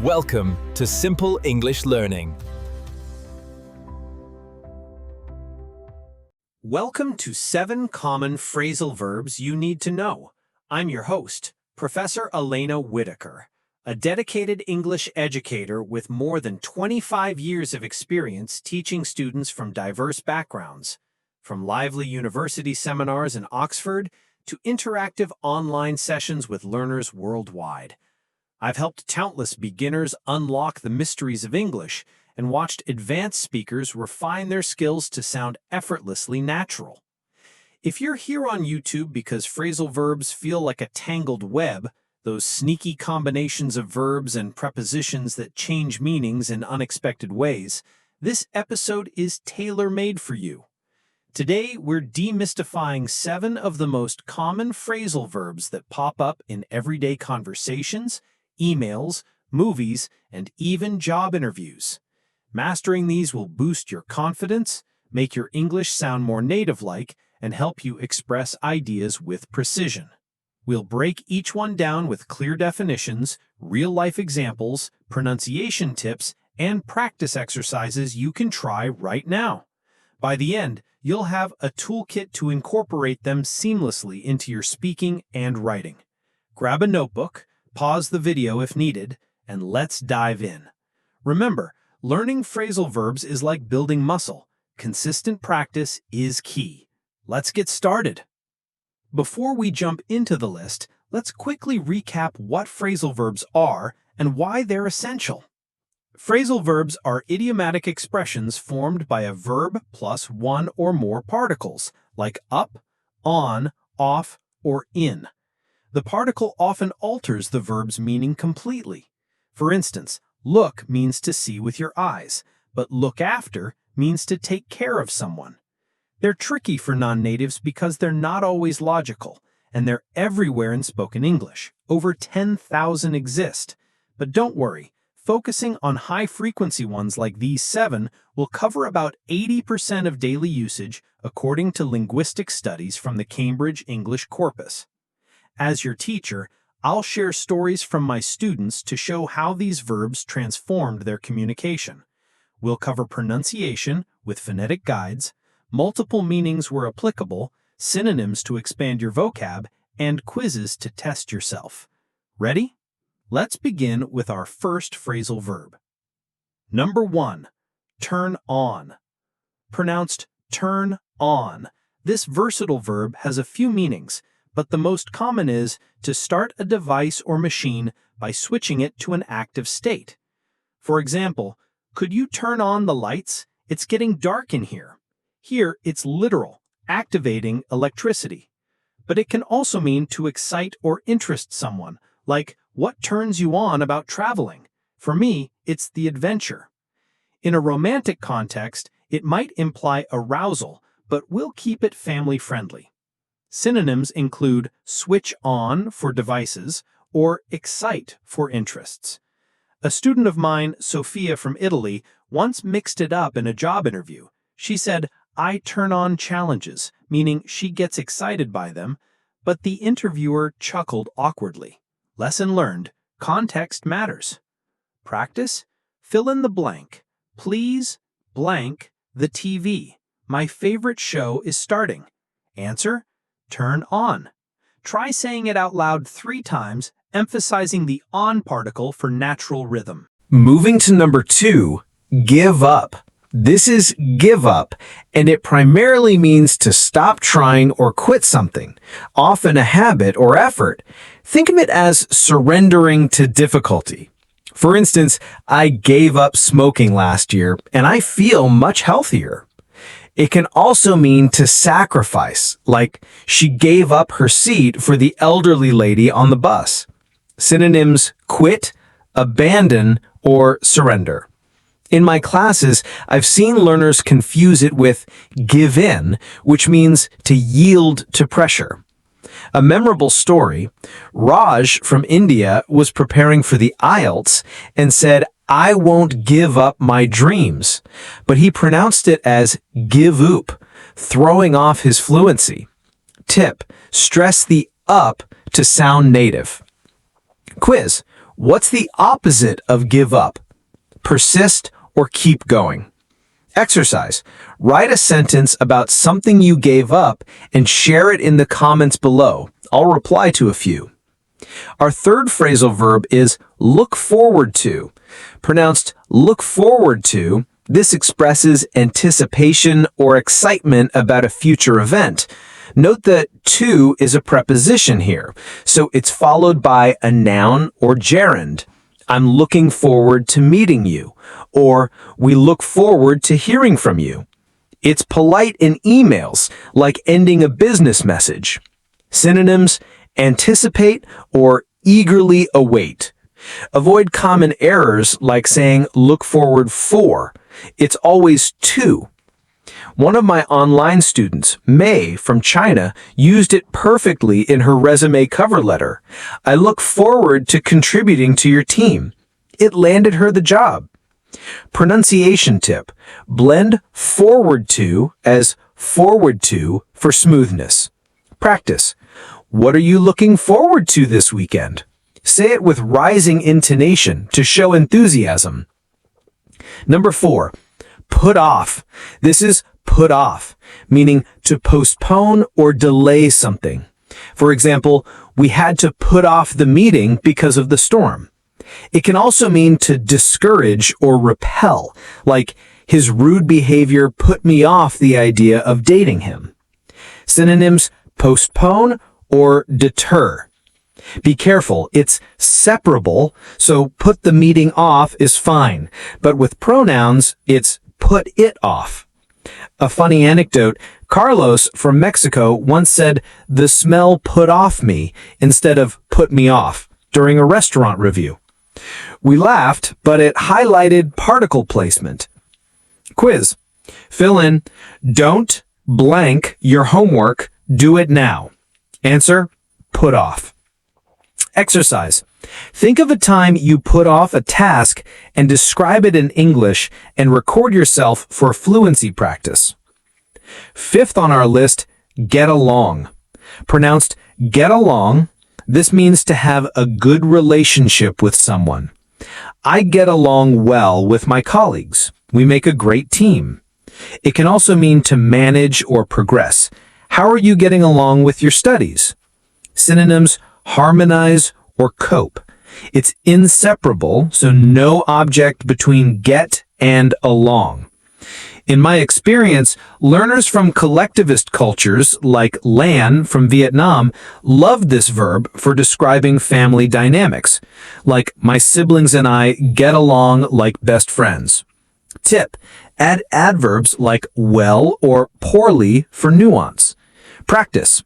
Welcome to Simple English Learning. Welcome to 7 Common Phrasal Verbs You Need to Know. I'm your host, Professor Elena Whitaker, a dedicated English educator with more than 25 years of experience teaching students from diverse backgrounds, from lively university seminars in Oxford to interactive online sessions with learners worldwide. I've helped countless beginners unlock the mysteries of English and watched advanced speakers refine their skills to sound effortlessly natural. If you're here on YouTube because phrasal verbs feel like a tangled web, those sneaky combinations of verbs and prepositions that change meanings in unexpected ways, this episode is tailor-made for you. Today, we're demystifying 7 of the most common phrasal verbs that pop up in everyday conversations, emails, movies, and even job interviews. Mastering these will boost your confidence, make your English sound more native-like, and help you express ideas with precision. We'll break each one down with clear definitions, real-life examples, pronunciation tips, and practice exercises you can try right now. By the end, you'll have a toolkit to incorporate them seamlessly into your speaking and writing. Grab a notebook, pause the video if needed, and let's dive in. Remember, learning phrasal verbs is like building muscle. Consistent practice is key. Let's get started. Before we jump into the list, let's quickly recap what phrasal verbs are and why they're essential. Phrasal verbs are idiomatic expressions formed by a verb plus one or more particles, like up, on, off, or in. The particle often alters the verb's meaning completely. For instance, look means to see with your eyes, but look after means to take care of someone. They're tricky for non-natives because they're not always logical, and they're everywhere in spoken English. Over 10,000 exist. But don't worry, focusing on high-frequency ones like these 7 will cover about 80% of daily usage according to linguistic studies from the Cambridge English Corpus. As your teacher, I'll share stories from my students to show how these verbs transformed their communication. We'll cover pronunciation with phonetic guides, multiple meanings where applicable, synonyms to expand your vocab, and quizzes to test yourself. Ready? Let's begin with our first phrasal verb. Number 1, turn on. Pronounced turn on. This versatile verb has a few meanings, but the most common is to start a device or machine by switching it to an active state. For example, could you turn on the lights? It's getting dark in here. Here, it's literal, activating electricity. But it can also mean to excite or interest someone, like what turns you on about traveling? For me, it's the adventure. In a romantic context, it might imply arousal, but we'll keep it family-friendly. Synonyms include switch on for devices or excite for interests. A student of mine, Sophia from Italy, once mixed it up in a job interview. She said, "I turn on challenges," meaning she gets excited by them, but the interviewer chuckled awkwardly. Lesson learned, context matters. Practice? Fill in the blank. Please blank the TV. My favorite show is starting. Answer? Turn on. Try saying it out loud 3 times, emphasizing the on particle for natural rhythm. Moving to number 2, give up. This is give up, and it primarily means to stop trying or quit something, often a habit or effort. Think of it as surrendering to difficulty. For instance, I gave up smoking last year, and I feel much healthier. It can also mean to sacrifice, like she gave up her seat for the elderly lady on the bus. Synonyms quit, abandon, or surrender. In my classes, I've seen learners confuse it with give in, which means to yield to pressure. A memorable story, Raj from India was preparing for the IELTS and said, "I won't give up my dreams," but he pronounced it as give oop, throwing off his fluency. Tip, stress the up to sound native. Quiz, What's the opposite of give up? Persist or keep going. Exercise. Write a sentence about something you gave up and share it in the comments below. I'll reply to a few. Our third phrasal verb is look forward to. Pronounced look forward to, this expresses anticipation or excitement about a future event. Note that to is a preposition here, so it's followed by a noun or gerund. I'm looking forward to meeting you, or we look forward to hearing from you. It's polite in emails, like ending a business message. Synonyms: anticipate or eagerly await. Avoid common errors like saying look forward for. It's always to. One of my online students, May from China, used it perfectly in her resume cover letter. I look forward to contributing to your team. It landed her the job. Pronunciation tip: blend forward to as forward to for smoothness. Practice. What are you looking forward to this weekend? Say it with rising intonation to show enthusiasm. Number 4, put off. This is put off, meaning to postpone or delay something. For example, we had to put off the meeting because of the storm. It can also mean to discourage or repel, like his rude behavior put me off the idea of dating him. Synonyms: postpone or deter. Be careful, it's separable, so put the meeting off is fine, but with pronouns, it's put it off. A funny anecdote: Carlos from Mexico once said, "The smell put off me," instead of put me off, during a restaurant review. We laughed, but it highlighted particle placement. Quiz. Fill in, don't blank your homework, do it now. Answer, put off. Exercise. Think of a time you put off a task and describe it in English and record yourself for fluency practice. Fifth on our list, get along. Pronounced get along, this means to have a good relationship with someone. I get along well with my colleagues. We make a great team. It can also mean to manage or progress. How are you getting along with your studies? Synonyms: harmonize or cope. It's inseparable, so no object between get and along. In my experience, learners from collectivist cultures like Lan from Vietnam loved this verb for describing family dynamics, like my siblings and I get along like best friends. Tip: add adverbs like well or poorly for nuance. Practice.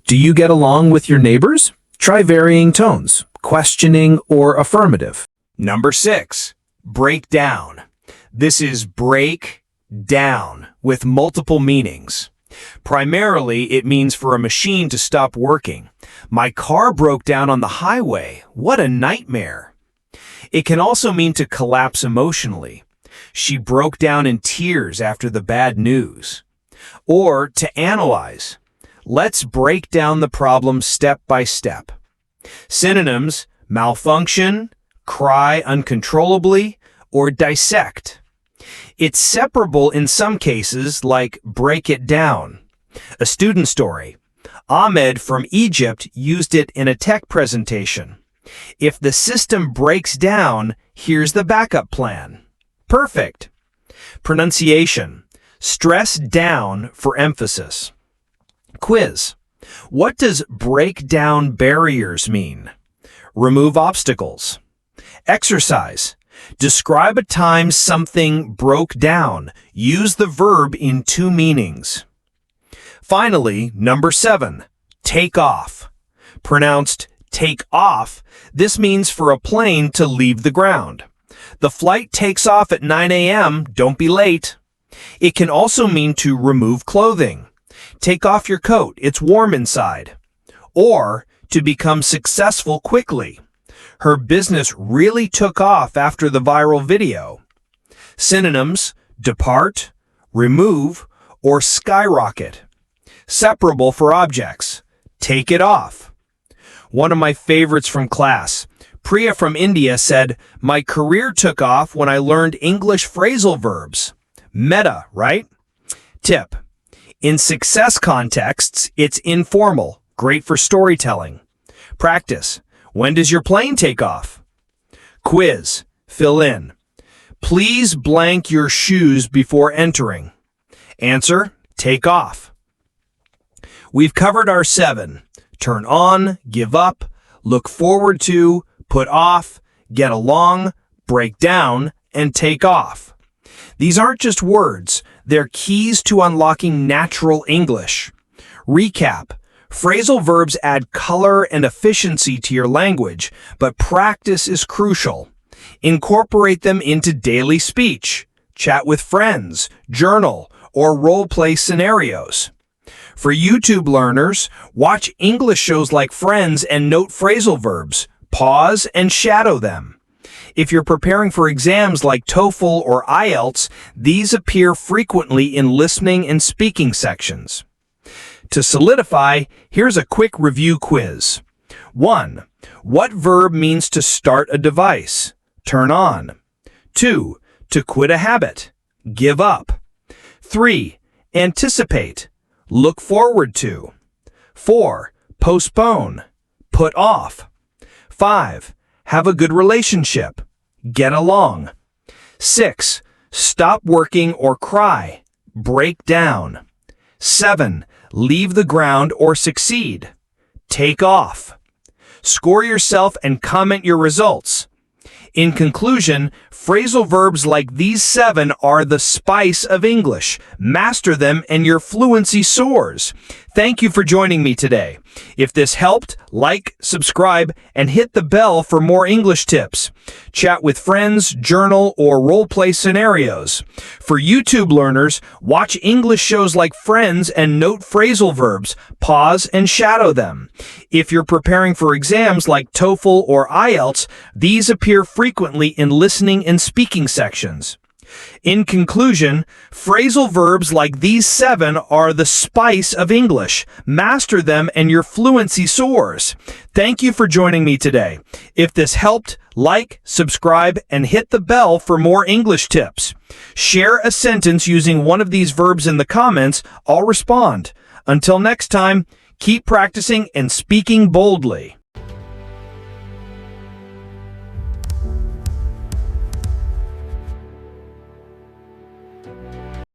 Do you get along with your neighbors? Try varying tones, questioning or affirmative. Number 6, break down. This is break down with multiple meanings. Primarily, it means for a machine to stop working. My car broke down on the highway. What a nightmare. It can also mean to collapse emotionally. She broke down in tears after the bad news. Or to analyze. Let's break down the problem step by step. Synonyms: malfunction, cry uncontrollably, or dissect. It's separable in some cases, like break it down. A student story. Ahmed from Egypt used it in a tech presentation. If the system breaks down, here's the backup plan. Perfect. Pronunciation. Stress down for emphasis. Quiz. What does break down barriers mean? Remove obstacles. Exercise. Describe a time something broke down. Use the verb in 2 meanings. Finally, number 7, take off. Pronounced take off, this means for a plane to leave the ground. The flight takes off at 9 a.m., don't be late. It can also mean to remove clothing. Take off your coat, it's warm inside. Or to become successful quickly. Her business really took off after the viral video. Synonyms: depart, remove, or skyrocket. Separable for objects. Take it off. One of my favorites from class. Priya from India said, "My career took off when I learned English phrasal verbs." Meta, right? Tip: in success contexts, it's informal, great for storytelling. Practice: when does your plane take off? Quiz: fill in. Please blank your shoes before entering. Answer: take off. We've covered our 7. Turn on, give up, look forward to, put off, get along, break down, and take off. These aren't just words, they're keys to unlocking natural English. Recap: phrasal verbs add color and efficiency to your language, but practice is crucial. Incorporate them into daily speech, chat with friends, journal, or role-play scenarios. For YouTube learners, watch English shows like Friends and note phrasal verbs. Pause and shadow them. If you're preparing for exams like TOEFL or IELTS, these appear frequently in listening and speaking sections. To solidify, here's a quick review quiz. 1. What verb means to start a device? Turn on. 2. To quit a habit. Give up. 3. Anticipate. Look forward to. 4. Postpone. Put off. 5. Have a good relationship. Get along. 6. Stop working or cry. Break down. 7. Leave the ground or succeed. Take off. Score yourself and comment your results. In conclusion, phrasal verbs like these 7 are the spice of English. Master them and your fluency soars. Thank you for joining me today. If this helped, like, subscribe, and hit the bell for more English tips. Chat with friends, journal, or role-play scenarios. For YouTube learners, watch English shows like Friends and note phrasal verbs. Pause and shadow them. If you're preparing for exams like TOEFL or IELTS, these appear frequently in listening and speaking sections. In conclusion, phrasal verbs like these 7 are the spice of English. Master them and your fluency soars. Thank you for joining me today. If this helped, like, subscribe, and hit the bell for more English tips. Share a sentence using one of these verbs in the comments. I'll respond. Until next time, keep practicing and speaking boldly.